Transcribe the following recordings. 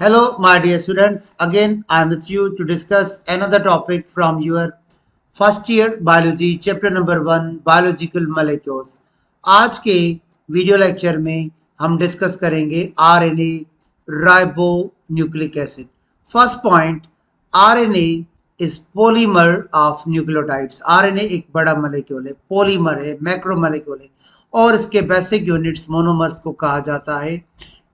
Hello, my dear students. Again, I am with you to discuss another topic from your first year biology, chapter number 1, biological molecules. आज के video lecture में हम discuss करेंगे RNA, ribo nucleic acid. First point, RNA is polymer of nucleotides. RNA एक बड़ा molecule है, polymer है, macro molecule है और इसके बेसिक यूनिट्स मोनोमर्स को कहा जाता है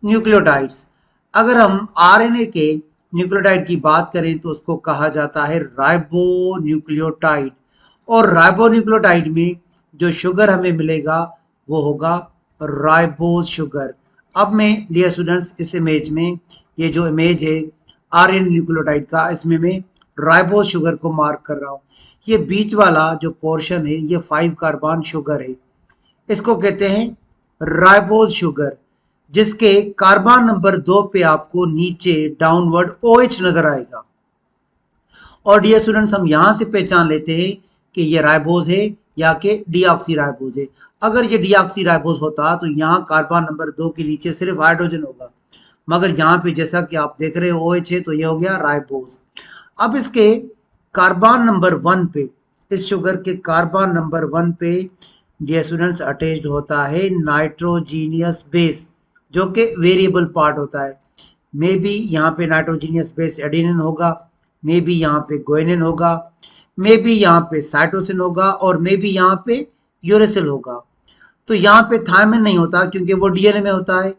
न्यूक्लियोटाइड्स. अगर हम आरएनए के न्यूक्लियोटाइड की बात करें तो उसको कहा जाता है राइबो न्यूक्लियोटाइड. और राइबो न्यूक्लियोटाइड में जो शुगर हमें मिलेगा वो होगा राइबोज शुगर. अब मैं डियर स्टूडेंट्स इस इमेज में, ये जो इमेज है आरएनए न्यूक्लियोटाइड का, इसमें मैं राइबोज शुगर को मार्क कर रहा हूँ. ये बीच वाला जो पोर्शन है ये 5 कार्बन शुगर है, इसको कहते हैं राइबोज शुगर, जिसके कार्बन नंबर 2 पे आपको नीचे डाउनवर्ड OH नजर आएगा. और डियर स्टूडेंट्स, हम यहां से पहचान लेते हैं कि ये राइबोज है या कि डीऑक्सी राइबोज है. अगर ये डीऑक्सी राइबोज होता तो यहाँ कार्बन नंबर 2 के नीचे सिर्फ हाइड्रोजन होगा, मगर यहाँ पे जैसा कि आप देख रहे हो OH है तो ये हो गया राइबोज. अब इसके कार्बन नंबर 1 पे, इस शुगर के कार्बन नंबर 1 पे डियर स्टूडेंट्स अटैच्ड होता है नाइट्रोजीनियस बेस, जो कि वेरिएबल पार्ट होता है. मे बी यहाँ पे नाइट्रोजीनियस बेस एडेनिन होगा, मे बी यहाँ पे गुआनिन होगा, मे बी यहाँ पे साइटोसिन होगा और मे बी यहाँ पे यूरेसिल होगा. तो यहाँ पे थायमिन नहीं होता क्योंकि वो डीएनए में होता है.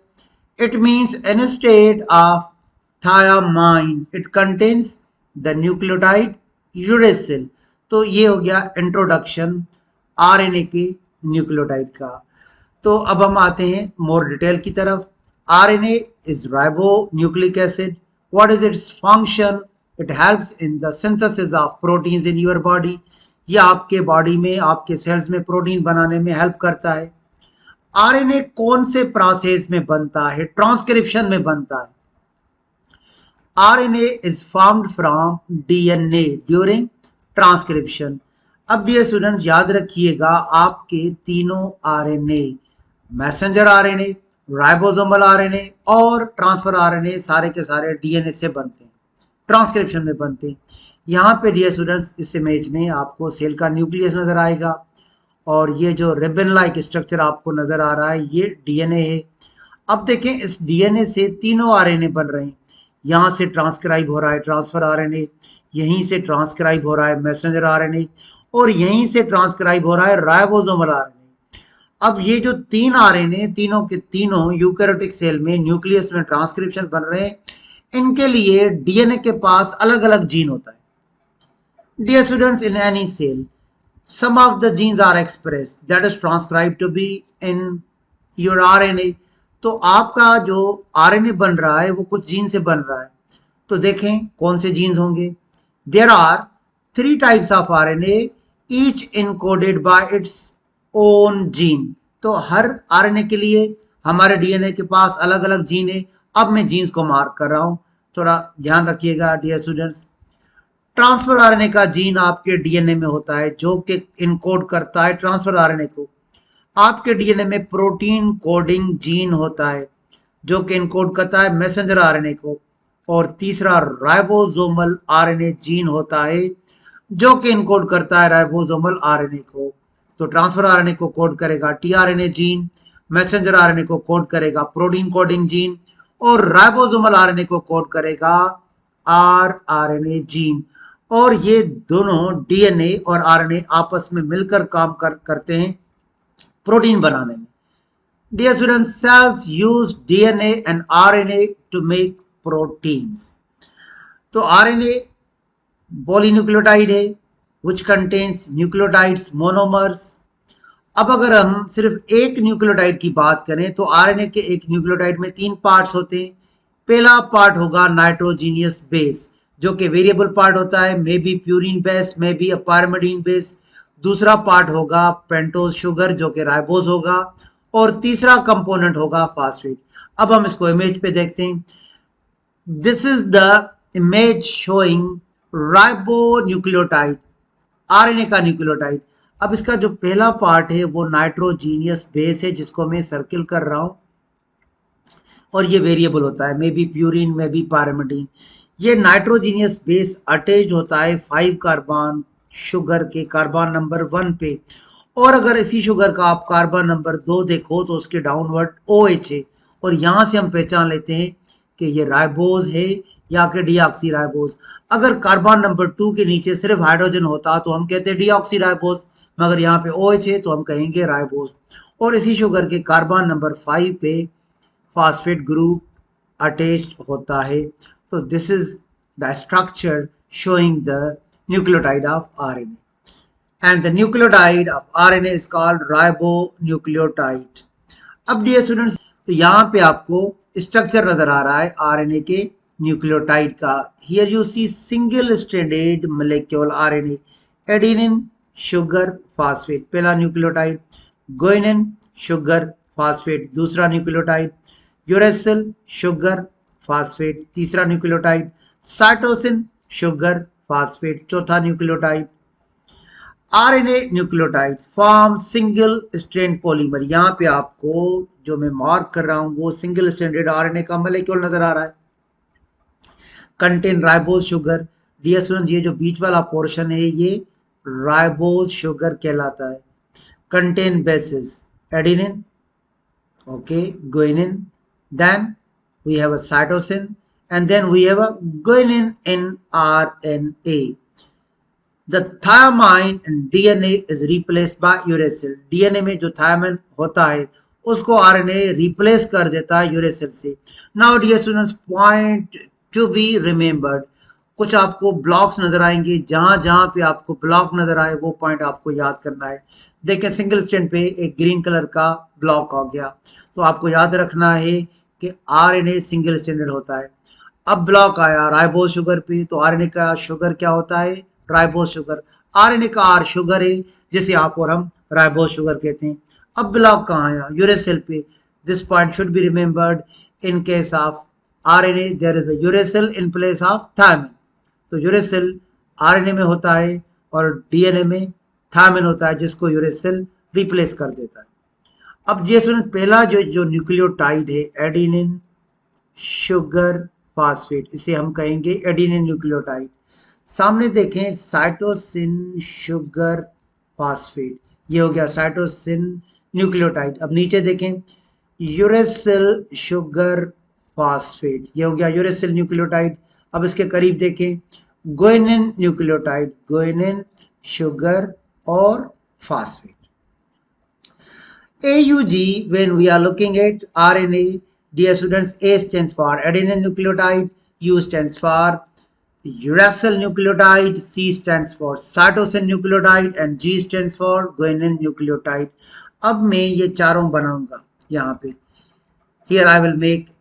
It means instead of thiamine it contains the nucleotide uracil. तो ये हो गया इंट्रोडक्शन आरएनए के न्यूक्लियोटाइड का. तो अब हम आते हैं मोर डिटेल की तरफ. RNA is ribo nucleic acid. What is its function? It helps in the synthesis of proteins in your body. ये आपके बॉडी में, आपके सेल्स में प्रोटीन बनाने में हेल्प करता है. आरएनए कौन से प्रोसेस में बनता है? ट्रांसक्रिप्शन में बनता है. RNA is formed from DNA during transcription. अब डियर स्टूडेंट्स याद रखिएगा, आपके तीनों RNA, messenger RNA, ribosomal RNA और ट्रांसफर आरएनए, सारे के सारे डीएनए से बनते हैं, ट्रांसक्रिप्शन में बनते हैं. यहाँ पे डियर स्टूडेंट्स इस इमेज में आपको सेल का न्यूक्लियस नजर आएगा और ये जो रिबन लाइक स्ट्रक्चर आपको नजर आ रहा है ये डीएनए है. अब देखें, इस डीएनए से तीनों आरएनए बन रहे हैं. यहाँ से ट्रांसक्राइब हो रहा है ट्रांसफर आरएनए, यहीं से ट्रांसक्राइब हो रहा है मैसेंजर आरएनए और यहीं से ट्रांसक्राइब हो रहा है राइबोसोमल आरएनए. अब ये जो 3 आरएनए, तीनों के तीनों यूकैरियोटिक सेल में न्यूक्लियस में ट्रांसक्रिप्शन बन रहे हैं. इनके लिए डीएनए के पास अलग अलग जीन होता है. Dear students, in any cell some of the genes are expressed that is transcribed to be in your RNA. तो आपका जो आरएनए बन रहा है वो कुछ जीन से बन रहा है. तो देखें कौन से जीन्स होंगे. There are 3 types of RNA, each encoded by its own gene. तो हर आरएनए के लिए हमारे डीएनए के पास अलग अलग जीन है. अब मैं जीन्स को मार्क कर रहा हूं, थोड़ा ध्यान रखिएगा डियर स्टूडेंट्स. ट्रांसफर आरएनए का जीन आपके डीएनए में होता है जो कि इनकोड करता है ट्रांसफर आरएनए को. आपके डीएनए में प्रोटीन कोडिंग जीन होता है जो कि इनकोड करता है मैसेंजर आरएनए को. और तीसरा राइबोसोमल आरएनए जीन होता है जो कि इनकोड करता है राइबोसोमल आरएनए को. तो ट्रांसफर आरएनए को कोड करेगा टीआरएनए जीन, मैसेंजर आरएनए को कोड करेगा प्रोटीन कोडिंग जीन और राइबोसोमल आरएनए को कोड करेगा आरआरएनए जीन. और ये दोनों डीएनए और आरएनए आपस में मिलकर काम करते हैं प्रोटीन बनाने में. Dear students, cells use DNA and RNA to make proteins. तो आरएनए पॉलीन्यूक्लियोटाइड है व्हिच कंटेन्स न्यूक्लियोटाइड्स मोनोमर्स. अब अगर हम सिर्फ एक न्यूक्लियोटाइड की बात करें तो आरएनए के एक न्यूक्लियोटाइड में 3 पार्ट्स होते हैं. पहला पार्ट होगा नाइट्रोजीनियस बेस जो कि वेरिएबल पार्ट होता है, may be purine base, may be pyrimidine base. दूसरा पार्ट होगा पेंटोज शुगर जो कि राइबोज होगा और तीसरा कंपोनेंट होगा फास्फेट. अब हम इसको इमेज पे देखते हैं. This is the image showing ribo nucleotide, RNA का न्यूक्लियोटाइड. अब इसका जो पहला पार्ट है वो नाइट्रोजीनियस बेस है जिसको मैं सर्किल कर रहा हूं. और ये वेरिएबल होता है, मे बी प्यूरिन में बी पैरामिडीन। ये नाइट्रोजीनियस बेस अटैच होता है 5 कार्बन शुगर के कार्बन नंबर 1 पे, और अगर इसी शुगर का आप कार्बन नंबर 2 देखो तो उसके डाउनवर्ड OH है, और यहाँ से हम पहचान लेते हैं कि ये राइबोज है या कि डीऑक्सी राइबोज। अगर कार्बन नंबर 2 के नीचे सिर्फ हाइड्रोजन होता तो हम कहते हैं डीऑक्सी राइबोज, मगर यहाँ पे OH है तो हम कहेंगे राइबोज। और इसी शुगर के कार्बन नंबर 5 पे फॉस्फेट ग्रुप अटैच्ड होता है। तो this is the structure showing the nucleotide of RNA, and the nucleotide of RNA is called ribonucleotide. अब डियर स्टूडेंट्स, तो यहाँ पे आपको स्ट्रक्चर नजर आ रहा है RNA के न्यूक्लियोटाइड का। Here you see single stranded molecule RNA, adenine sugar phosphate पहला न्यूक्लियोटाइड, गुआनिन शुगर फॉस्फेट दूसरा न्यूक्लियोटाइड, यूरेसिल शुगर फॉस्फेट तीसरा न्यूक्लियोटाइड, साइटोसिन शुगर फॉस्फेट चौथा nucleotide. RNA nucleotide form single strand polymer. यहाँ पे आपको जो मैं मार्क कर रहा हूँ वो सिंगल स्ट्रैंडेड RNA का मॉलिक्यूल नजर आ रहा है। Contain ribose sugar. Dear students, ये जो बीच वाला पोर्शन है ये राइबोज शुगर कहलाता है। Contain basis adenine, okay, guanine, then we have a cytosine, and then we have a guanine in RNA. The thiamine in DNA is replaced by uracil. DNA में जो thiamine होता है उसको RNA replace कर देता है uracil से। Now dear students, point to be remembered, कुछ आपको ब्लॉक्स नजर आएंगे, जहां जहां पे आपको ब्लॉक नजर आए वो पॉइंट आपको याद करना है। देखें सिंगल स्ट्रैंड पे एक ग्रीन कलर का ब्लॉक हो गया, तो आपको याद रखना है कि RNA सिंगल स्ट्रैंडेड होता है। अब ब्लॉक आया राइबोज शुगर पे, तो RNA का शुगर क्या होता है? Ribose sugar. RNA का R शुगर है जिसे आप और हम राइबोज शुगर कहते हैं। अब ब्लॉक कहाँ आया? यूरेसिल पे। This point should be remembered in case of RNA there is a uracil in place of thymine. तो यूरेसिल RNA में होता है और DNA में थायमिन होता है जिसको यूरेसिल रिप्लेस कर देता है। अब ये सुन, पहला जो न्यूक्लियोटाइड है एडेनिन शुगर फॉस्फेट, इसे हम कहेंगे एडेनिन न्यूक्लियोटाइड। सामने देखें साइटोसिन शुगर फॉस्फेट, ये हो गया साइटोसिन न्यूक्लियोटाइड। अब नीचे देखें यूरेसिल शुगर फॉस्फेट, ये हो गया यूरेसिल न्यूक्लियोटाइड। अब इसके करीब देखें गुआनिन न्यूक्लियोटाइड, गुआनिन शुगर और phosphate. AUG, when we are looking at RNA, dear students, A stands for adenine nucleotide, U stands for uracil nucleotide, C stands for cytosine nucleotide and G stands for guanine nucleotide. अब मैं ये चारों बनाऊंगा यहाँ पे। Here I will make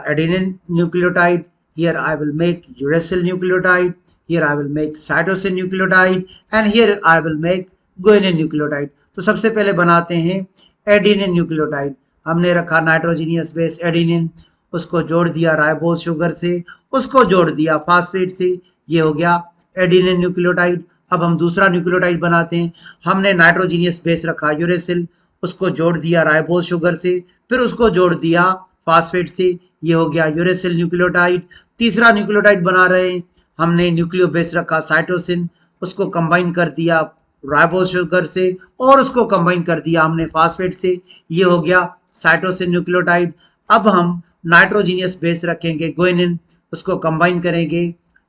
adenine nucleotide, here I will make uracil nucleotide, here I will make cytosine nucleotide and here I will make guanine nucleotide. तो सबसे पहले बनाते हैं एडेनिन न्यूक्लियोटाइड। हमने रखा नाइट्रोजीनियस बेस एडेनिन, उसको जोड़ दिया राइबोज शुगर से, उसको जोड़ दिया फास्फेट से, ये हो गया एडेनिन न्यूक्लियोटाइड। अब हम दूसरा न्यूक्लियोटाइड बनाते हैं। हमने नाइट्रोजीनियस बेस रखा यूरेसिल, उसको जोड़ दिया राइबोज शुगर से, फिर उसको जोड़ दिया फास्फेट से, ये हो गया यूरेसिल न्यूक्लियोटाइड। तीसरा न्यूक्लियोटाइड बना रहे हैं, हमने न्यूक्लियो बेस रखा साइटोसिन, उसको कंबाइन कर दिया राइबोज शुगर से और उसको कंबाइन कर दिया हमने फास्फेट से, ये हो गया साइटोसिन न्यूक्लियोटाइड। अब हम नाइट्रोजीनियस बेस रखेंगे गुआनिन, उसको कंबाइन करेंगे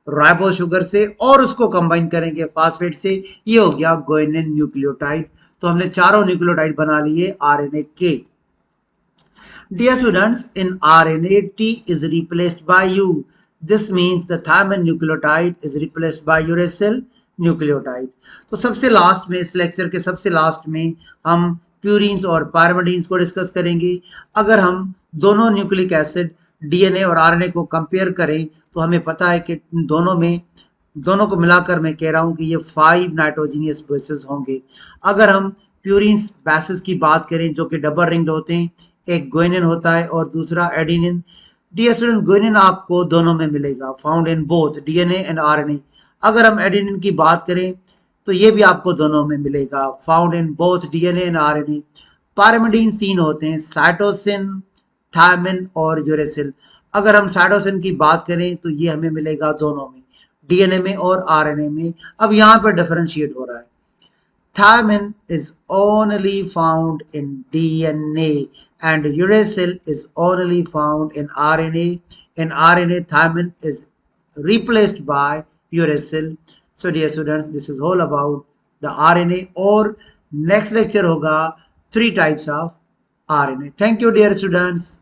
राइबोज शुगर से और उसको कंबाइन करेंगे फास्फेट से, ये हो गया गुआनिन न्यूक्लियोटाइड। तो हमने चारों न्यूक्लियोटाइड बना लिए RNA के। Dear students, in RNA, T is replaced by U. This means the thymine nucleotide is replaced by uracil nucleotide. तो सबसे लास्ट में, इस लेक्चर के सबसे लास्ट में हम प्यूरिन्स और पायरिमिडीन्स को डिस्कस करेंगे। अगर हम दोनों न्यूक्लिक एसिड DNA और RNA को कंपेयर करें तो हमें पता है कि दोनों को मिलाकर मैं कह रहा हूं कि ये 5 नाइट्रोजीनियस बेसेस होंगे। अगर हम प्यूरिन्स बेसेस की बात करें जो कि डबल रिंग्ड होते हैं, एक गुआनिन होता है और दूसरा एडेनिन। डियर स्टूडेंट, गुआनिन आपको दोनों में मिलेगा, found in both DNA and RNA। अगर हम एडेनिन की बात करें तो ये भी आपको दोनों में मिलेगा, found in both DNA and RNA। Pyrimidines 3 होते हैं, साइटोसिन, थायमिन और यूरेसिल। अगर हम साइटोसिन की बात करें तो ये हमें मिलेगा दोनों में, डीएनए में और आरएनए में। अब यहाँ पर डिफरेंशिएट हो रहा है। Thymine is only found in DNA and uracil is only found in RNA. In RNA, thymine is replaced by uracil. So dear students, this is all about the RNA, और next lecture होगा 3 types of RNA. Thank you dear students.